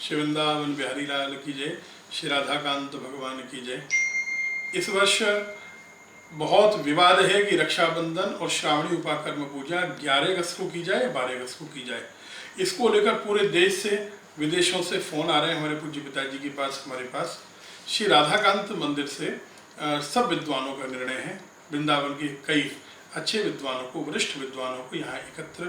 श्री वृंदावन बिहारी लाल की जय, श्री राधाकांत भगवान की जय। इस वर्ष बहुत विवाद है कि रक्षाबंधन और श्रावणी उपाकर्म पूजा 11 अगस्त को की जाए या 12 अगस्त को की जाए। इसको लेकर पूरे देश से, विदेशों से फ़ोन आ रहे हैं हमारे पूज्य पिताजी के पास, हमारे पास। श्री राधाकांत मंदिर से सब विद्वानों का निर्णय है, वृंदावन के कई अच्छे विद्वानों को, वरिष्ठ विद्वानों को यहाँ एकत्र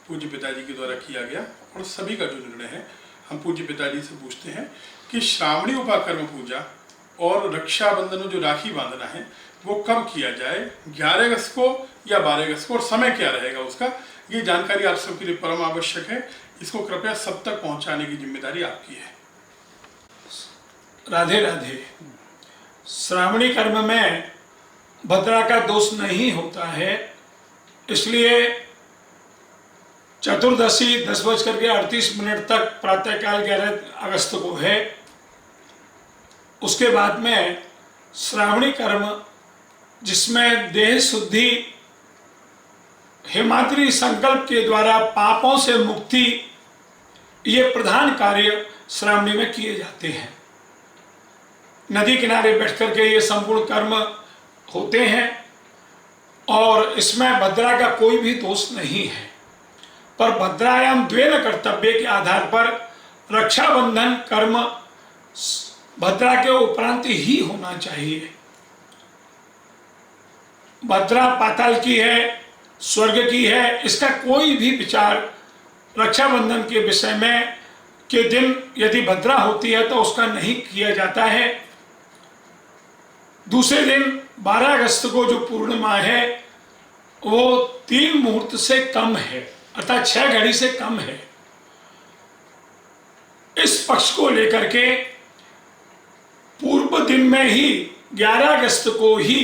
पूज्य पिताजी के द्वारा किया गया। और सभी का जो निर्णय है, हम पूज्य पिताजी से पूछते हैं कि श्रावणी उपाकर्म पूजा और रक्षाबंधन में जो राखी बांधना है वो कब किया जाए, 11 अगस्त को या 12 अगस्त को, और समय क्या रहेगा उसका, ये जानकारी आप सबके लिए परम आवश्यक है। इसको कृपया सब तक पहुंचाने की जिम्मेदारी आपकी है। राधे राधे। श्रावणी कर्म में भद्रा का दोष नहीं होता है, इसलिए चतुर्दशी 10:38 तक प्रातःकाल 11 अगस्त को है। उसके बाद में श्रावणी कर्म, जिसमें देह शुद्धि, हिमाद्री संकल्प के द्वारा पापों से मुक्ति, ये प्रधान कार्य श्रावणी में किए जाते हैं। नदी किनारे बैठ करके ये संपूर्ण कर्म होते हैं और इसमें भद्रा का कोई भी दोष नहीं है। पर भद्रायाम द्वेन कर्तव्य के आधार पर रक्षाबंधन कर्म भद्रा के उपरांत ही होना चाहिए। भद्रा पाताल की है, स्वर्ग की है, इसका कोई भी विचार रक्षाबंधन के विषय में के दिन यदि भद्रा होती है तो उसका नहीं किया जाता है। दूसरे दिन 12 अगस्त को जो पूर्णिमा है वो 3 मुहूर्त से कम है, अर्थात 6 घड़ी से कम है। इस पक्ष को लेकर के पूर्व दिन में ही 11 अगस्त को ही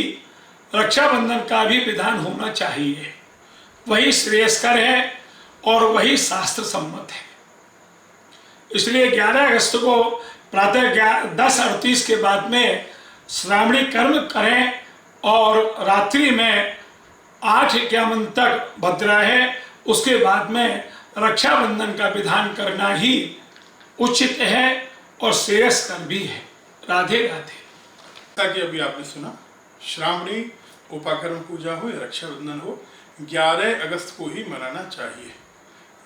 रक्षाबंधन का भी विधान होना चाहिए। वही श्रेयस्कर है और वही शास्त्र सम्मत है। इसलिए 11 अगस्त को प्रातः 10:38 के बाद में श्रावणी कर्म करें और रात्रि में 8:51 तक भद्रा है। उसके बाद में रक्षाबंधन का विधान करना ही उचित है और श्रेयस्कर भी है। राधे राधे। ताकि अभी आपने सुना, श्रावणी उपाकर्म पूजा हो या रक्षाबंधन हो, 11 अगस्त को ही मनाना चाहिए।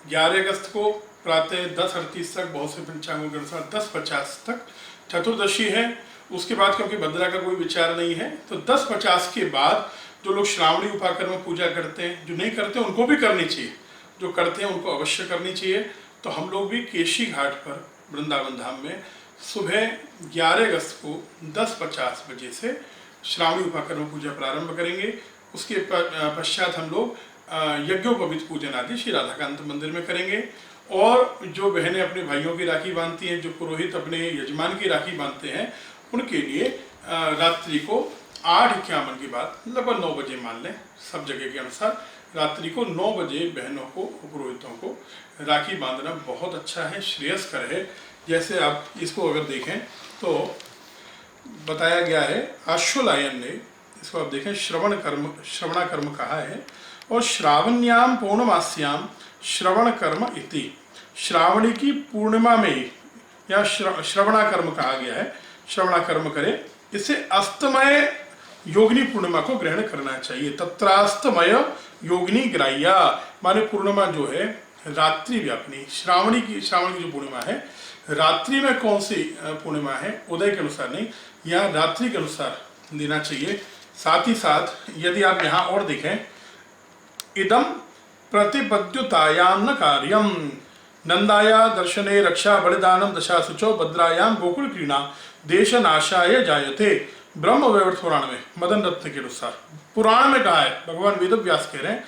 11 अगस्त को प्रातः 10:38 तक, बहुत से पंचांगों के अनुसार 10:50 तक चतुर्दशी है। उसके बाद क्योंकि भद्रा का कोई विचार नहीं है तो 10:50 के बाद जो लोग श्रावणी उपाकर्म पूजा करते हैं, जो नहीं करते उनको भी करनी चाहिए, जो करते हैं उनको अवश्य करनी चाहिए। तो हम लोग भी केशी घाट पर वृंदावन धाम में सुबह 11 अगस्त को 10:50 बजे से श्रावणी उपाकर्म पूजा प्रारंभ करेंगे। उसके पश्चात हम लोग यज्ञोपवीत पूजन आदि श्री राधाकांत मंदिर में करेंगे। और जो बहनें अपने भाइयों की राखी बांधती हैं, जो पुरोहित अपने यजमान की राखी बांधते हैं, उनके लिए रात्रि को 8:51 के बाद, लगभग 9 बजे मान लें, सब जगह के अनुसार रात्रि को 9 बजे बहनों को, पुरोहितों को राखी बांधना बहुत अच्छा है, श्रेयस्कर है। जैसे आप इसको अगर देखें तो बताया गया है, आश्वलायन ने इसको आप देखें, श्रवण कर्म कहा है। और श्रावण्याम पूर्णमास्याम श्रवण कर्म इति, श्रावणी की पूर्णिमा में या श्रवणा कर्म कहा गया है, श्रवणा कर्म करे। इसे अस्तमय योगिनी पूर्णिमा को ग्रहण करना चाहिए। तत्रास्तमय योगिनी ग्राह्या, माने पूर्णिमा जो है रात्रि व्यापिनी, श्रावणी की जो पूर्णिमा है, रात्रि में कौन सी पूर्णिमा है, उदय के अनुसार नहीं, या रात्रि के अनुसार लेना चाहिए। साथ ही साथ यदि आप यहाँ और देखें, इदम प्रतिपद्युतायाम न कार्यम नंदाया दर्शने रक्षा बलिदानम दशासुचो भद्रायाम गोकुल क्रीड़ा देश नाशाय जायते। ब्रह्म वैवर्त पुराण में मदन रत्न के अनुसार पुराण में कहा है, भगवान वेद व्यास कह रहे हैं,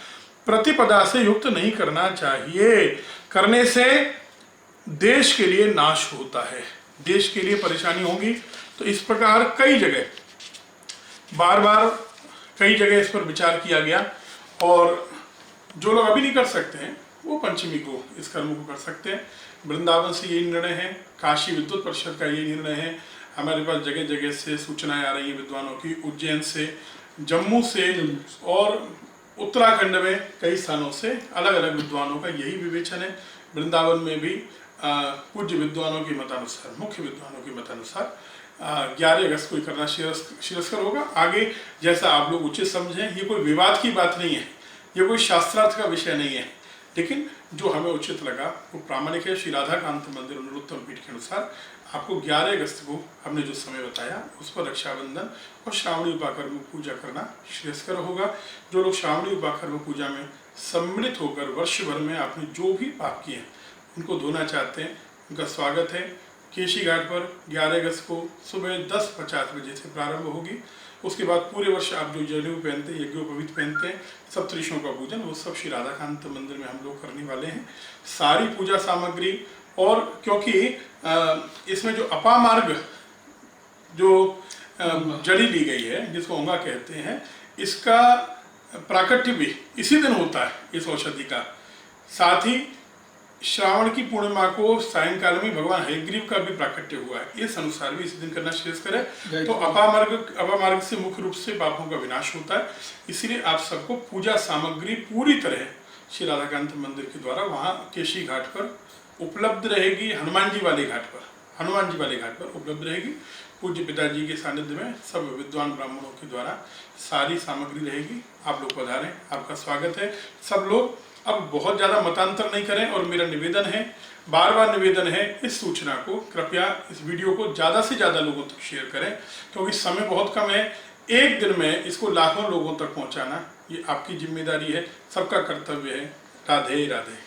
प्रतिपदा से युक्त नहीं करना चाहिए, करने से देश के लिए नाश होता है, देश के लिए परेशानी होगी। तो इस प्रकार कई जगह, बार बार कई जगह इस पर विचार किया गया। और जो लोग अभी नहीं कर सकते हैं वो पंचमी को इस कर्म को कर सकते हैं। वृंदावन से ये निर्णय है, काशी विद्युत परिषद का ये निर्णय है। हमारे पास जगह जगह से सूचनाएं आ रही हैं विद्वानों की, उज्जैन से, जम्मू से और उत्तराखंड में कई स्थानों से अलग अलग विद्वानों का यही विवेचन है। वृंदावन में भी पूज्य विद्वानों के मतानुसार, मुख्य विद्वानों के मतानुसार 11 अगस्त को करना श्रेयस्कर होगा। आगे जैसा आप लोग उचित समझें, ये कोई विवाद की बात नहीं है, ये कोई शास्त्रार्थ का विषय नहीं है, लेकिन जो हमें उचित लगा वो प्रामाणिक है। श्री राधाकांत मंदिर नरोत्तम पीठ के अनुसार आपको 11 अगस्त को हमने जो समय बताया उस पर रक्षाबंधन और श्रावणी उपाकर्म पूजा करना श्रेयस्कर होगा। जो लोग श्रावणी उपाकर्म पूजा में सम्मिलित होकर वर्ष भर में आपने जो भी पाप किए हैं उनको धोना चाहते हैं, उनका स्वागत है। केशी घाट पर 11 अगस्त को सुबह 10:50 बजे से प्रारंभ होगी। उसके बाद पूरे वर्ष आप जो जनेऊ पहनते हैं, यज्ञोपवीत पहनते हैं, सप्तऋषियों का पूजन, वो सब श्री राधाकांत मंदिर में हम लोग करने वाले हैं। सारी पूजा सामग्री, और क्योंकि इसमें जो अपामार्ग जो जड़ी ली गई है जिसको ओंगा कहते हैं, इसका प्राकट्य भी इसी दिन होता है इस औषधि का। साथ ही श्रावण की पूर्णिमा को सायंकाल में भगवान हयग्रीव का भी प्राकट्य हुआ है, इस अनुसार भी इस दिन करना श्रेयस्कर है। तो अपामार्ग से मुख्य रूप से पापों का विनाश होता है, इसलिए आप सबको पूजा सामग्री पूरी तरह श्री राधाकांत मंदिर के द्वारा वहाँ केशी घाट पर उपलब्ध रहेगी। हनुमान जी वाले घाट पर उपलब्ध रहेगी। पूज्य पिताजी के सानिध्य में सब विद्वान ब्राह्मणों के द्वारा सारी सामग्री रहेगी। आप लोग पधारें, आपका स्वागत है। सब लोग अब बहुत ज़्यादा मतांतर नहीं करें, और मेरा निवेदन है, बार बार निवेदन है, इस सूचना को कृपया, इस वीडियो को ज़्यादा से ज़्यादा लोगों तक शेयर करें, क्योंकि समय बहुत कम है। एक दिन में इसको लाखों लोगों तक पहुंचाना ये आपकी जिम्मेदारी है, सबका कर्तव्य है। राधे राधे।